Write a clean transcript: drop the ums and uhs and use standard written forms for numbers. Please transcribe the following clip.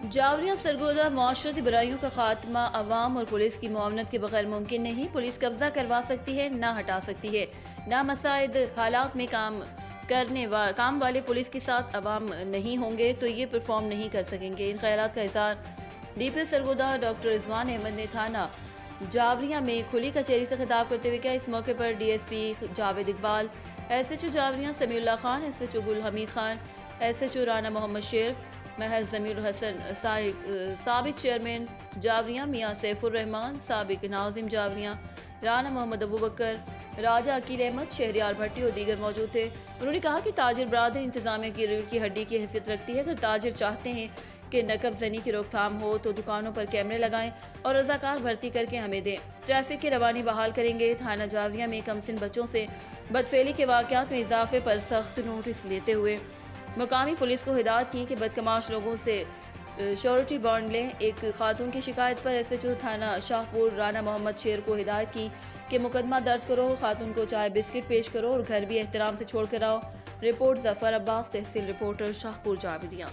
जावरिया सरगोदा माशरती बुराइयों का खात्मा अवाम और पुलिस की मुआवनत के बगैर मुमकिन नहीं। पुलिस कब्जा करवा सकती है, ना हटा सकती है। ना मसाइद हालात में काम वाले पुलिस के साथ अवाम नहीं होंगे तो ये परफॉर्म नहीं कर सकेंगे। इन ख्यालात का इज़हार डीपीओ सरगोदा डॉक्टर रिजवान अहमद ने थाना जावरिया में खुली कचहरी से खिताब करते हुए किया। इस मौके पर DSP Javed Iqbal, SHO Javeria Samiullah Khan, SHO गुल हमीद खान, एसएचओ राना मोहम्मद शेर, महर जमीर हसन, साबिक चेयरमैन जावरिया मियाँ सैफुर रहमान, साबिक नाजिम जावरिया राना मोहम्मद अबू बकर, राजा अकील अहमद, शहरियार भट्टी और दीगर मौजूद थे। उन्होंने कहा कि ताजिर बरादरी इंतजामिया की रीढ़ की हड्डी की हैसियत रखती है। अगर ताजिर चाहते हैं कि नकब जनी की रोकथाम हो तो दुकानों पर कैमरे लगाएं और रजाकार भर्ती करके हमें दें। ट्रैफिक की रवानी बहाल करेंगे। थाना जावरिया में कमसिन बच्चों से बदफेली के वाक़यात में इजाफे पर सख्त नोटिस लेते हुए मुकामी पुलिस को हिदायत की कि बदकमाश लोगों से श्योरिटी बॉन्ड लें। एक खातून की शिकायत पर एसएचओ थाना शाहपुर राना मोहम्मद शेर को हिदायत की कि मुकदमा दर्ज करो, खातून को चाय बिस्किट पेश करो और घर भी एहतराम से छोड़ कर आओ। रिपोर्ट जफर अब्बास, तहसील रिपोर्टर शाहपुर जावरिया।